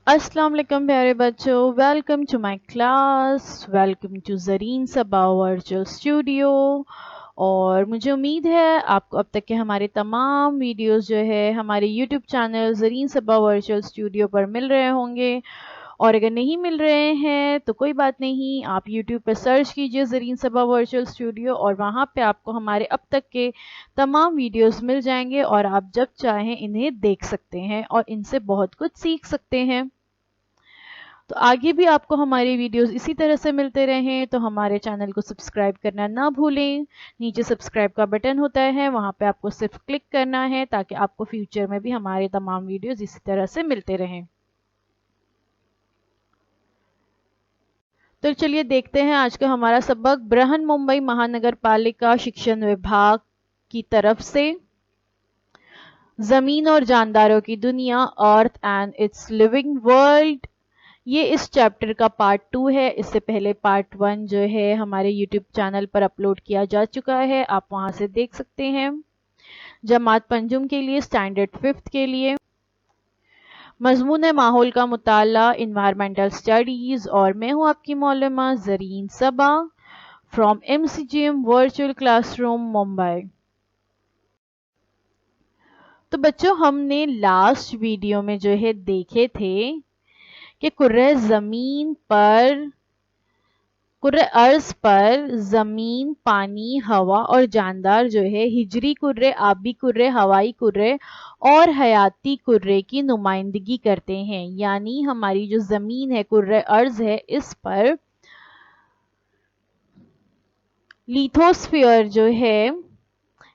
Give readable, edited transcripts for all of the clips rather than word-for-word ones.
अस्सलाम वालेकुम प्यारे बच्चों, welcome to my class, welcome to Zareen Saba virtual studio. और मुझे उम्मीद है आपको अब तक के हमारे तमाम वीडियोस जो है हमारे YouTube channel Zareen Saba virtual studio पर मिल रहे होंगे। और अगर नहीं मिल रहे हैं तो कोई बात नहीं, आप यूट्यूब पर सर्च कीजिए ज़रीन सबा वर्चुअल स्टूडियो और वहाँ पे आपको हमारे अब तक के तमाम वीडियोस मिल जाएंगे और आप जब चाहें इन्हें देख सकते हैं और इनसे बहुत कुछ सीख सकते हैं। तो आगे भी आपको हमारी वीडियोस इसी तरह से मिलते रहें तो हमारे चैनल को सब्सक्राइब करना ना भूलें। नीचे सब्सक्राइब का बटन होता है, वहाँ पे आपको सिर्फ क्लिक करना है ताकि आपको फ्यूचर में भी हमारे तमाम वीडियोस इसी तरह से मिलते रहें। तो चलिए देखते हैं आज का हमारा सबक बृहन मुंबई महानगर पालिका शिक्षण विभाग की तरफ से जमीन और जानदारों की दुनिया, earth and it's living world. ये इस चैप्टर का पार्ट 2 है। इससे पहले पार्ट 1 जो है हमारे यूट्यूब चैनल पर अपलोड किया जा चुका है, आप वहां से देख सकते हैं। जमात पंजुम के लिए, स्टैंडर्ड 5th के लिए मजमून है माहौल का मुताला, इन्वायरमेंटल स्टडीज। और मैं हूं आपकी मौलमा Zareen Saba from MCGM virtual classroom Mumbai. तो बच्चों, हमने लास्ट वीडियो में जो है देखे थे कि कुर्रे अर्ज पर जमीन, पानी, हवा और जानदार जो है हिजरी कुर्रे, आबी कुर्रे, हवाई कुर्रे और हयाती कुर्रे की नुमाइंदगी करते हैं। यानी हमारी जो जमीन है, कुर्रे अर्ज है, इस पर लिथोस्फीयर जो है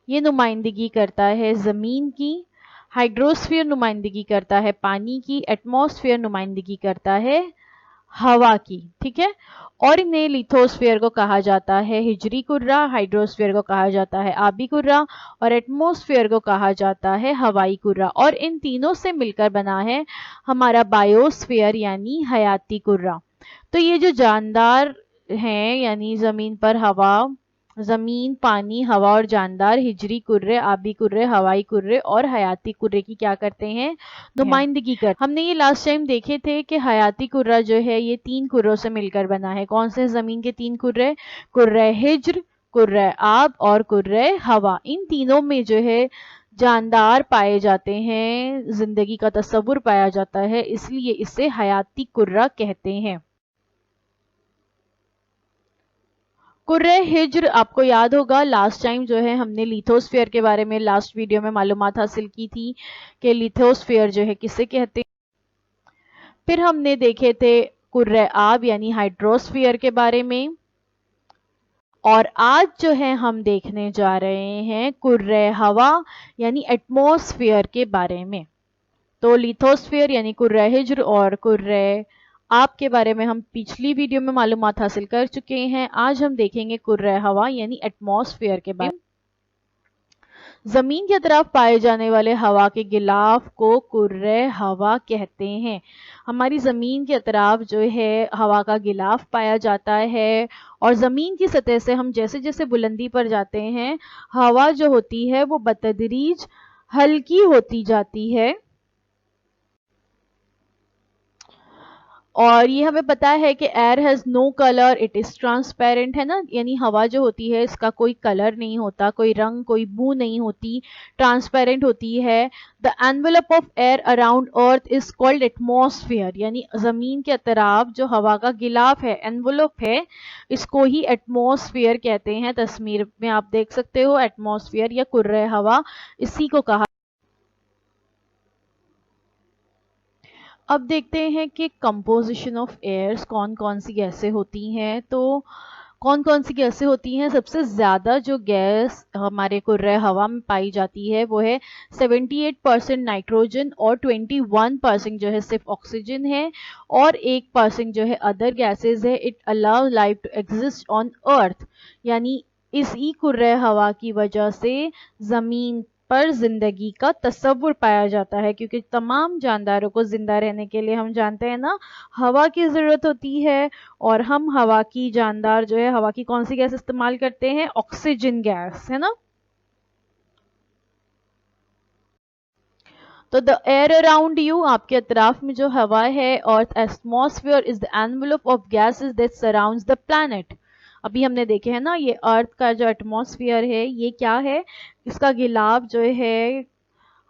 ये नुमाइंदगी करता है जमीन की, हाइड्रोस्फीयर नुमाइंदगी करता है पानी की, एटमॉस्फेयर नुमाइंदगी करता है हवा की। ठीक है, और इन्हें लिथोस्फीयर को कहा जाता है हिजरी कुर्रा, हाइड्रोस्फीयर को कहा जाता है आबी कुर्रा और एटमॉस्फेयर को कहा जाता है हवाई कुर्रा। और इन तीनों से मिलकर बना है हमारा बायोस्फीयर यानी हयाती कुर्रा। तो ये जो जानदार हैं यानी जमीन पर हवा, जमीन, पानी, हवा और जानदार हिजरी कुर्रे, आबी कुर्रे, हवाई कुर्रे और हयाती कुर्रे की क्या करते हैं, नुमाइंदगी कर। हमने ये लास्ट टाइम देखे थे कि हयाती कुर्रा जो है ये 3 कुर्रों से मिलकर बना है। कौन से जमीन के 3 कुर्रे? कुर्रे हिज्र, कुर्रे आब और कुर्रे हवा। इन तीनों में जो है जानदार पाए जाते हैं, जिंदगी का तस्वुर पाया जाता है, इसलिए इसे हयाती कुर्रा कहते हैं। कुर्रे हिज्र आपको याद होगा, लास्ट टाइम जो है हमने लिथोस्फीयर के बारे में लास्ट वीडियो में मालूमात हासिल की थी कि लिथोस्फीयर जो है किसे कहते हैं। फिर हमने देखे थे कुर्रे आब यानी हाइड्रोस्फीयर के बारे में। और आज जो है हम देखने जा रहे हैं कुर्रे हवा यानी एटमॉस्फेयर के बारे में। तो लिथोस्फीयर यानी कुर्रे हिज्र और कुर्रे आपके बारे में हम पिछली वीडियो में मालूमात हासिल कर चुके हैं। आज हम देखेंगे कुर्रे हवा यानी एटमॉस्फेयर के बारे में। जमीन की तरफ पाए जाने वाले हवा के गिलाफ को कुर्रे हवा कहते हैं। हमारी जमीन के अतराफ जो है हवा का गिलाफ पाया जाता है और जमीन की सतह से हम जैसे जैसे बुलंदी पर जाते हैं, हवा जो होती है वो बतदरीज हल्की होती जाती है। और ये हमें पता है कि air has no colour, it is transparent, है ना। यानी हवा जो होती है इसका कोई कलर नहीं होता, कोई रंग, कोई बू नहीं होती, ट्रांसपेरेंट होती है। The envelope of air around earth is called atmosphere, यानी जमीन के अतराफ जो हवा का गिलाफ है, एनवेलप है, इसको ही एटमॉस्फेयर कहते हैं। तस्वीर में आप देख सकते हो एटमॉस्फेयर या कुर्रे हवा, इसी को कहा। अब देखते हैं कि कंपोजिशन ऑफ एयर्स कौन कौन सी गैसें होती हैं। तो कौन कौन सी गैसें होती हैं? सबसे ज़्यादा जो गैस हमारे कुर्रे हवा में पाई जाती है वो है 78% नाइट्रोजन और 21% जो है सिर्फ ऑक्सीजन है और 1% जो है अदर गैसेज है। It allow life to exist on earth, यानी इसी कुर्रे हवा की वजह से ज़मीन पर जिंदगी का तस्वुर पाया जाता है, क्योंकि तमाम जानदारों को जिंदा रहने के लिए हम जानते हैं ना हवा की ज़रूरत होती है। और हम हवा की जानदार जो है हवा की कौन सी गैस इस्तेमाल करते हैं? ऑक्सीजन गैस, है ना। तो द एयर अराउंड यू, आपके अतराफ में जो हवा है, और atmosphere is the envelope of gases that surrounds the planet. अभी हमने देखे हैं ना, ये अर्थ का जो एटमॉस्फेयर है ये क्या है, इसका गिलाफ जो है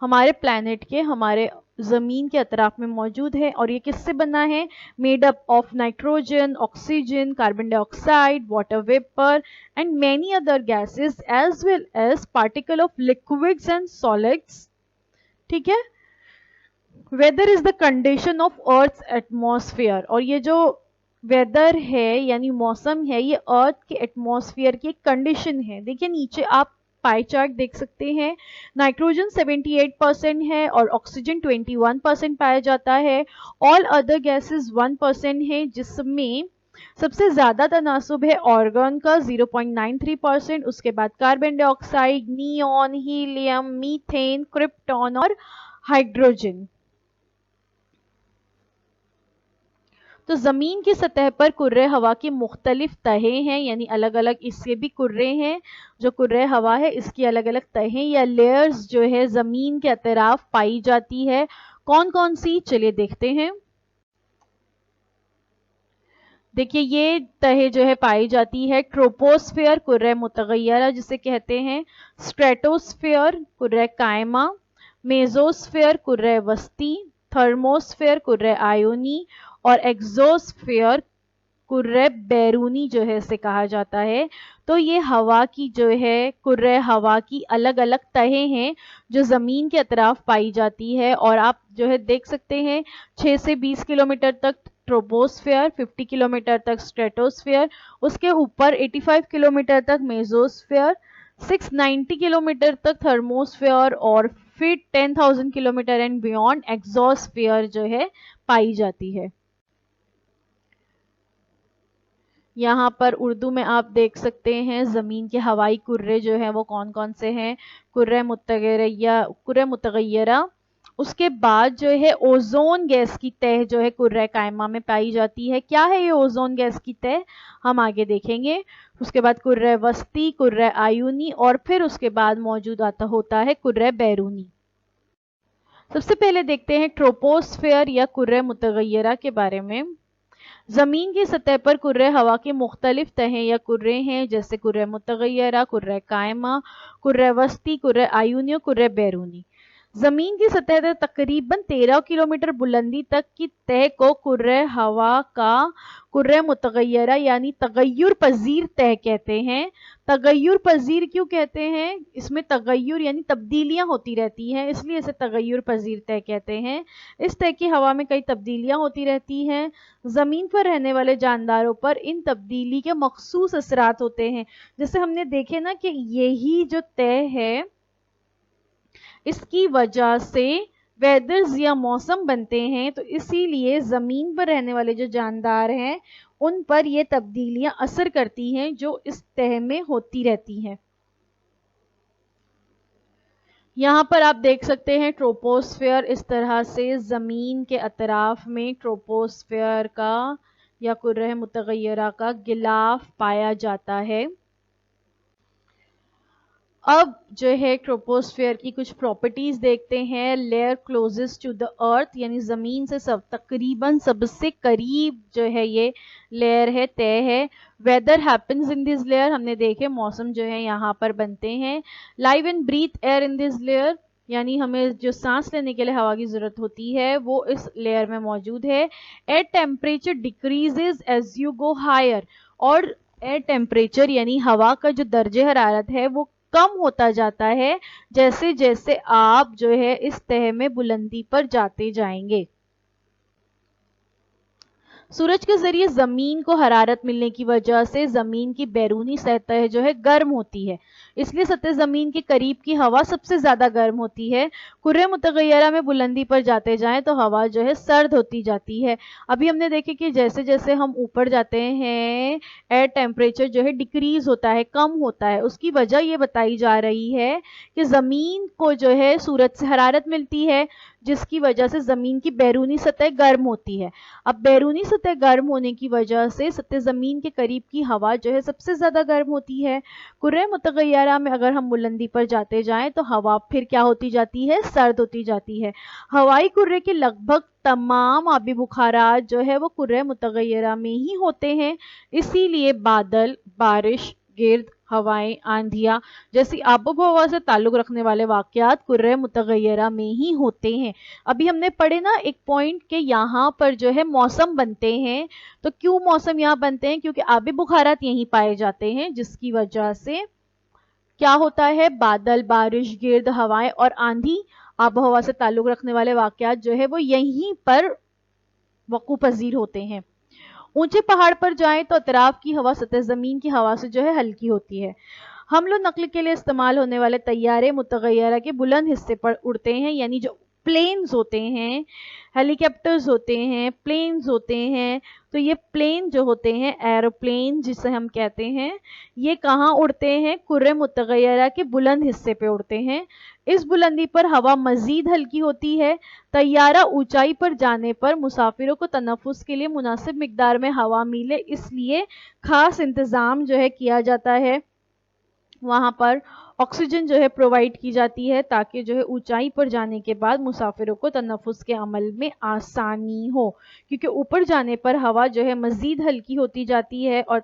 हमारे प्लैनेट के, हमारे जमीन के अतराफ में मौजूद है। और ये किससे बना है, made up of nitrogen, oxygen, carbon dioxide, water vapour and many other gases as well as particle of liquids and solids. ठीक है। Weather is the condition of earth atmosphere, और ये जो वेदर है यानी मौसम है, ये अर्थ के एटमॉस्फेयर की एक कंडीशन है। देखिए नीचे आप पाई चार्ट देख सकते हैं, नाइट्रोजन 78% है और ऑक्सीजन 21% पाया जाता है। ऑल अदर गैसेस 1% है, जिसमें सबसे ज्यादा तनासुब है ऑर्गन का 0.93%, उसके बाद carbon dioxide, neon, helium, methane, krypton और हाइड्रोजन। तो जमीन की सतह पर कुर्रे हवा की मुख्तलिफ तहें हैं, यानी अलग अलग इसके भी कुर्रे हैं। जो कुर्रे हवा है इसकी अलग अलग तहें या लेयर्स जो है जमीन के अतराफ पाई जाती है। कौन कौन सी, चलिए देखते हैं। देखिए ये तहें जो है पाई जाती है, ट्रोपोस्फेयर कुर्रे मुतगय्यरा जिसे कहते हैं, स्ट्रेटोस्फेयर कुर्रे कायमा, मेजोस्फेयर कुर्रे वस्ती, थर्मोस्फेयर कुर्रे आयोनी और एक्सोस्फेयर कुर्रे बैरूनी जो है इसे कहा जाता है। तो ये हवा की जो है कुर्रे हवा की अलग अलग तहें हैं जो जमीन के अतराफ पाई जाती है। और आप जो है देख सकते हैं 6 से 20 किलोमीटर तक ट्रोपोस्फेयर, 50 किलोमीटर तक स्ट्रेटोस्फेयर, उसके ऊपर 85 किलोमीटर तक मेजोस्फेयर, 690 किलोमीटर तक थर्मोस्फेयर और फिर 10,000 किलोमीटर एंड बियॉन्ड एक्सोस्फेयर जो है पाई जाती है। यहाँ पर उर्दू में आप देख सकते हैं जमीन के हवाई कुर्रे जो हैं वो कौन कौन से हैं, कुर्रे मुतगय्यरा, उसके बाद जो है ओजोन गैस की तह जो है कुर्रे कायमा में पाई जाती है। क्या है ये ओजोन गैस की तह, हम आगे देखेंगे। उसके बाद कुर्रे वस्ती, कुर्रे आयुनी और फिर उसके बाद मौजूद होता है कुर्रे बैरूनी। सबसे पहले देखते हैं ट्रोपोस्फेयर या कुर्रे मुतगय्यरा के बारे में। जमीन की सतह पर कुर्रे हवा की मुख्तलिफ तहें या कुर्रे हैं, जैसे कुर्रे मुतगय्यरा, कुर्रे कायमा, कुर्रे वस्ती, कुर्रे आयुनी और कुर्रे बैरूनी। जमीन की सतह से तकरीबन 13 किलोमीटर बुलंदी तक की तह को कुर्रे हवा का कुर्रे मुतगय्यरा यानी तगय्युर पजीर तह कहते हैं। तगय्युर पजीर क्यों कहते हैं, इसमें तगय्युर यानी तब्दीलियां होती रहती हैं, इसलिए इसे तगय्युर पजीर तह कहते हैं। इस तह की हवा में कई तब्दीलियां होती रहती हैं। जमीन पर रहने वाले जानदारों पर इन तब्दीली के मखसूस असरात होते हैं। जैसे हमने देखे ना कि यही जो तह है इसकी वजह से वेदर्स या मौसम बनते हैं, तो इसीलिए जमीन पर रहने वाले जो जानदार हैं उन पर ये तब्दीलियां असर करती हैं जो इस तह में होती रहती हैं। यहाँ पर आप देख सकते हैं ट्रोपोस्फेयर, इस तरह से जमीन के अतराफ में ट्रोपोस्फेयर का या कुर्रे मुतगय्यरा का गिलाफ पाया जाता है। अब जो है ट्रोपोस्फेयर की कुछ प्रॉपर्टीज देखते हैं। Layer closest to the earth यानी जमीन से तकरीबन सबसे करीब जो है ये लेयर है, तय है। Weather happens in this layer, हमने देखे मौसम जो है यहाँ पर बनते हैं। Live and breathe air in this layer, यानी हमें जो सांस लेने के लिए हवा की जरूरत होती है वो इस लेयर में मौजूद है। Air temperature decreases as you go higher, और एयर टेम्परेचर यानी हवा का जो दर्जे हरारत है वो कम होता जाता है जैसे जैसे आप जो है इस तह में बुलंदी पर जाते जाएंगे। सूरज के जरिए जमीन को हरारत मिलने की वजह से जमीन की बैरूनी सतह जो है गर्म होती है, इसलिए सतह जमीन के करीब की हवा सबसे ज्यादा गर्म होती है। कुर्रे मुतगय्यरा में बुलंदी पर जाते जाएं तो हवा जो है सर्द होती जाती है। अभी हमने देखे कि जैसे जैसे हम ऊपर जाते हैं एयर टेम्परेचर जो है डिक्रीज होता है, कम होता है। उसकी वजह ये बताई जा रही है कि जमीन को जो है सूरज से हरारत मिलती है जिसकी वजह से जमीन की बैरूनी सतह गर्म होती है। अब बैरूनी सतह सतह गर्म होने की वजह से सतह ज़मीन के करीब की हवा जो है सबसे ज़्यादा गर्म होती है। कुर्रे मुतगय्यरा में अगर हम बुलंदी पर जाते जाएं तो हवा फिर क्या होती जाती है, सर्द होती जाती है। हवाई कुर्रे के लगभग तमाम आबी बुखारात जो है वो कुर्रे मुतगय्यरा में ही होते हैं, इसीलिए बादल, बारिश, गिर्द, हवाएं, आंधियां जैसी आबोहवा से ताल्लुक रखने वाले वाकयात कुर्रे मुतगय्यरा में ही होते हैं। अभी हमने पढ़े ना एक पॉइंट के यहाँ पर जो है मौसम बनते हैं, तो क्यों मौसम यहाँ बनते हैं, क्योंकि आबी बुखारात यहीं पाए जाते हैं, जिसकी वजह से क्या होता है, बादल, बारिश, गिर्द, हवाएं और आंधी, आबोहवा से ताल्लुक रखने वाले वाकयात जो है वो यहीं पर वकू पजीर होते हैं। ऊंचे पहाड़ पर जाएं तो अतराफ की हवा सतह जमीन की हवा से जो है हल्की होती है। हम लोग नकल के लिए इस्तेमाल होने वाले तैयारे मुतगय्यरा के बुलंद हिस्से पर उड़ते हैं, यानी जो प्लेन्स होते हैं, हेलीकॉप्टर्स होते हैं, प्लेन्स होते हैं, तो ये प्लेन जो होते हैं, एरोप्लेन जिसे हम कहते हैं, ये कहाँ उड़ते हैं, कुर्रे मुतगय्यरा के बुलंद हिस्से पे उड़ते हैं। इस बुलंदी पर हवा मजीद हल्की होती है। तैयारा ऊंचाई पर जाने पर मुसाफिरों को तनफ्फुस के लिए मुनासिब मिकदार में हवा मिले, इसलिए खास इंतज़ाम जो है किया जाता है, वहाँ पर ऑक्सीजन जो है प्रोवाइड की जाती है ताकि जो है ऊंचाई पर जाने के बाद मुसाफिरों को तनफ्फुस के अमल में आसानी हो, क्योंकि ऊपर जाने पर हवा जो है मज़ीद हल्की होती जाती है और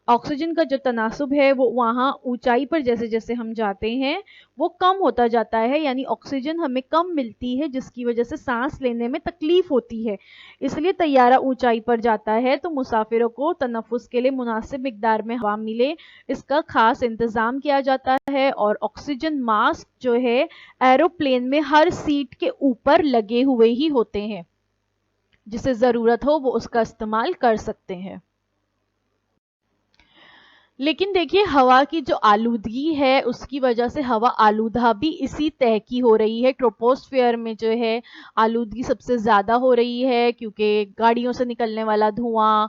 ऑक्सीजन का जो तनासुब है वो वहाँ ऊंचाई पर जैसे जैसे हम जाते हैं वो कम होता जाता है, यानी ऑक्सीजन हमें कम मिलती है, जिसकी वजह से सांस लेने में तकलीफ होती है। इसलिए तैयारा ऊंचाई पर जाता है तो मुसाफिरों को तनफ्फुस के लिए मुनासिब मिकदार में हवा मिले, इसका खास इंतज़ाम किया जाता है। और ऑक्सीजन मास्क जो है एरोप्लेन में हर सीट के ऊपर लगे हुए ही होते हैं, जिसे ज़रूरत हो वो उसका इस्तेमाल कर सकते हैं। लेकिन देखिए हवा की जो आलूदगी है उसकी वजह से हवा आलूदा भी इसी तह की हो रही है। ट्रोपोस्फियर में जो है आलूदगी सबसे ज़्यादा हो रही है, क्योंकि गाड़ियों से निकलने वाला धुआं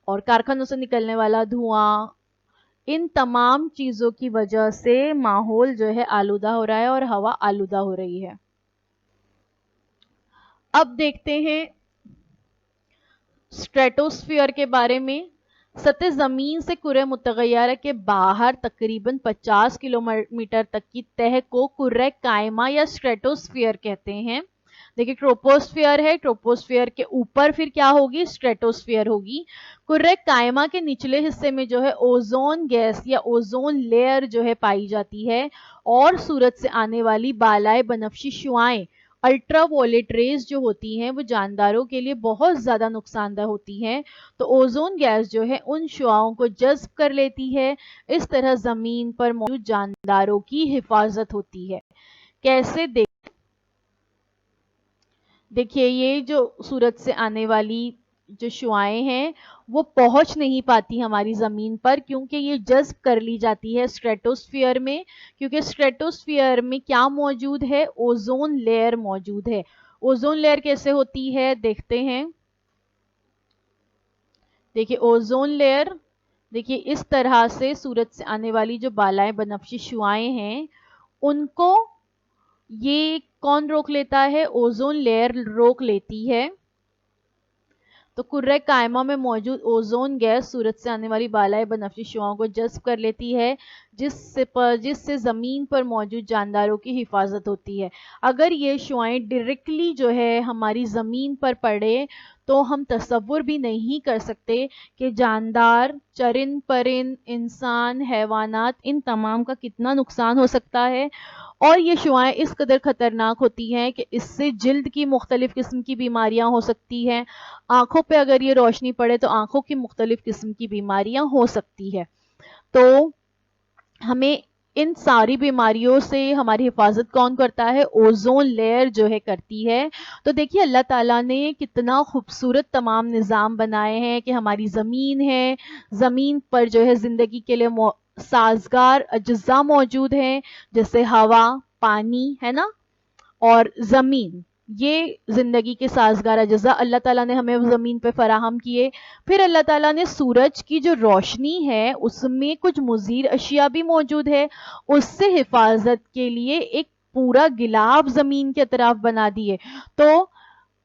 और कारखानों से निकलने वाला धुआं, इन तमाम चीज़ों की वजह से माहौल जो है आलूदा हो रहा है और हवा आलूदा हो रही है। अब देखते हैं स्ट्रेटोस्फियर के बारे में। सतह ज़मीन से कुर्रे मुतगय्यरा के बाहर तकरीबन 50 किलोमीटर तक की तह को कुर्रे कायमा या स्ट्रेटोस्फियर कहते हैं। देखिए ट्रोपोस्फियर है, ट्रोपोस्फियर के ऊपर फिर क्या होगी, स्ट्रेटोस्फियर होगी। कुर्रे कायमा के निचले हिस्से में जो है ओजोन गैस या ओजोन लेयर जो है पाई जाती है, और सूरज से आने वाली बालाए बनफशी शुआएं, अल्ट्रावायलेट रेज जो होती हैं वो जानदारों के लिए बहुत ज़्यादा नुकसानदेह होती हैं, तो ओजोन गैस जो है उन शुआओं को जज्ब कर लेती है। इस तरह ज़मीन पर मौजूद जानदारों की हिफाजत होती है। कैसे, देखिए ये जो सूरज से आने वाली जो शुआएं हैं वो पहुंच नहीं पाती हमारी ज़मीन पर, क्योंकि ये जज्ब कर ली जाती है स्ट्रेटोस्फियर में, क्योंकि स्ट्रेटोस्फियर में क्या मौजूद है, ओजोन लेयर मौजूद है। ओजोन लेयर कैसे होती है देखते हैं। देखिए ओजोन लेयर, देखिए इस तरह से सूरज से आने वाली जो बालाएं बनफशी शुआएं हैं उनको ये कौन रोक लेता है, ओजोन लेयर रोक लेती है। तो कुर्रे कायमा में मौजूद ओजोन गैस सूरज से आने वाली बालाए बनफशी शुआओं को जज्ब कर लेती है, जिससे ज़मीन पर मौजूद जानदारों की हिफाजत होती है। अगर ये शुआएं डायरेक्टली जो है हमारी ज़मीन पर पड़े तो हम तसव्वुर भी नहीं कर सकते कि जानदार, चरिंद परिंद, इंसान, हैवानात, इन तमाम का कितना नुकसान हो सकता है। और ये शुआएं इस कदर ख़तरनाक होती हैं कि इससे जिल्द की मुख्तलिफ़ किस्म की बीमारियां हो सकती हैं। आँखों पे अगर ये रोशनी पड़े तो आँखों की मुख्तलिफ़ किस्म की बीमारियां हो सकती है। तो हमें इन सारी बीमारियों से हमारी हिफाजत कौन करता है, ओजोन लेयर जो है करती है। तो देखिए अल्लाह ताला ने कितना खूबसूरत तमाम निज़ाम बनाए हैं कि हमारी ज़मीन है, ज़मीन पर जो है ज़िंदगी के लिए साजगार अज्जा मौजूद हैं, जैसे हवा, पानी है ना, और ज़मीन, ये ज़िंदगी के साजगार अज्जा अल्लाह ताला ने हमें ज़मीन पे फराहम किए। फिर अल्लाह ताला ने सूरज की जो रोशनी है उसमें कुछ मुज़ीर अशिया भी मौजूद है, उससे हिफाजत के लिए एक पूरा गिलाफ ज़मीन के अतराफ बना दिए। तो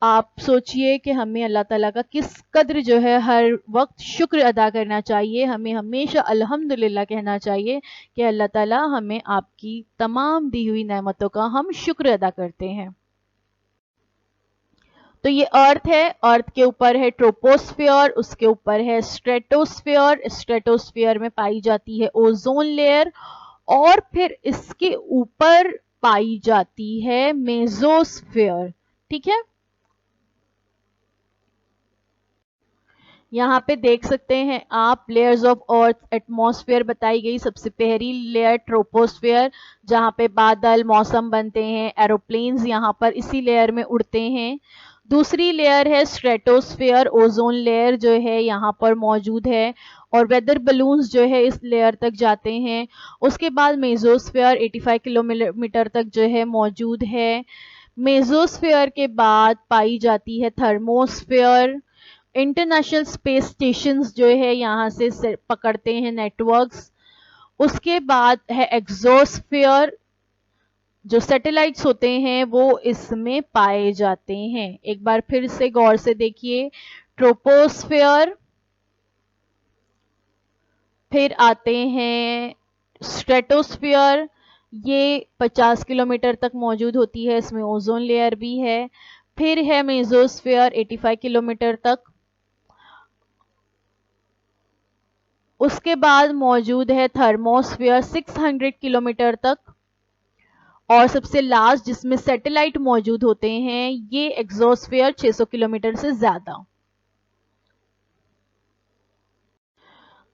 आप सोचिए कि हमें अल्लाह ताला का किस कद्र जो है हर वक्त शुक्र अदा करना चाहिए। हमें हमेशा अल्हम्दुलिल्लाह कहना चाहिए कि अल्लाह ताला हमें आपकी तमाम दी हुई नेमतों का हम शुक्र अदा करते हैं। तो ये अर्थ है, अर्थ के ऊपर है ट्रोपोस्फियर, उसके ऊपर है स्ट्रेटोस्फियर, स्ट्रेटोस्फियर में पाई जाती है ओजोन लेयर, और फिर इसके ऊपर पाई जाती है मेसोस्फियर। ठीक है, यहाँ पे देख सकते हैं आप लेयर्स ऑफ अर्थ एटमॉस्फेयर बताई गई। सबसे पहली लेयर ट्रोपोस्फेयर, जहाँ पे बादल मौसम बनते हैं, एरोप्लेन्स यहाँ पर इसी लेयर में उड़ते हैं। दूसरी लेयर है स्ट्रेटोस्फेयर, ओजोन लेयर जो है यहाँ पर मौजूद है, और वेदर बलून्स जो है इस लेयर तक जाते हैं। उसके बाद मेसोस्फेयर 85 किलोमीटर तक जो है मौजूद है। मेसोस्फेयर के बाद पाई जाती है थर्मोस्फेयर। इंटरनेशनल स्पेस स्टेशंस जो है यहाँ से पकड़ते हैं नेटवर्क्स। उसके बाद है एक्सोस्फेयर, जो सैटेलाइट्स होते हैं वो इसमें पाए जाते हैं। एक बार फिर से गौर से देखिए, ट्रोपोस्फेयर, फिर आते हैं स्ट्रेटोस्फेयर, ये 50 किलोमीटर तक मौजूद होती है, इसमें ओजोन लेयर भी है। फिर है मेसोस्फेयर 85 किलोमीटर तक। उसके बाद मौजूद है थर्मोस्फेयर 600 किलोमीटर तक, और सबसे लास्ट जिसमें सैटेलाइट मौजूद होते हैं ये एक्सोस्फेयर 600 किलोमीटर से ज्यादा।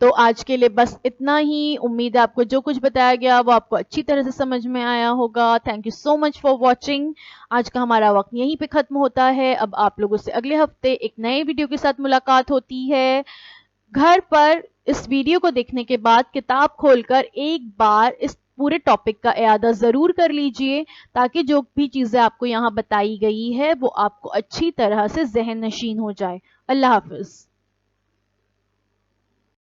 तो आज के लिए बस इतना ही। उम्मीद है आपको जो कुछ बताया गया वो आपको अच्छी तरह से समझ में आया होगा। Thank you so much for watching. आज का हमारा वक्त यहीं पे खत्म होता है। अब आप लोगों से अगले हफ्ते एक नए वीडियो के साथ मुलाकात होती है। घर पर इस वीडियो को देखने के बाद किताब खोलकर एक बार इस पूरे टॉपिक का इयादा जरूर कर लीजिए, ताकि जो भी चीजें आपको यहाँ बताई गई है वो आपको अच्छी तरह से ज़हन नशीन हो जाए। अल्लाह हाफिज।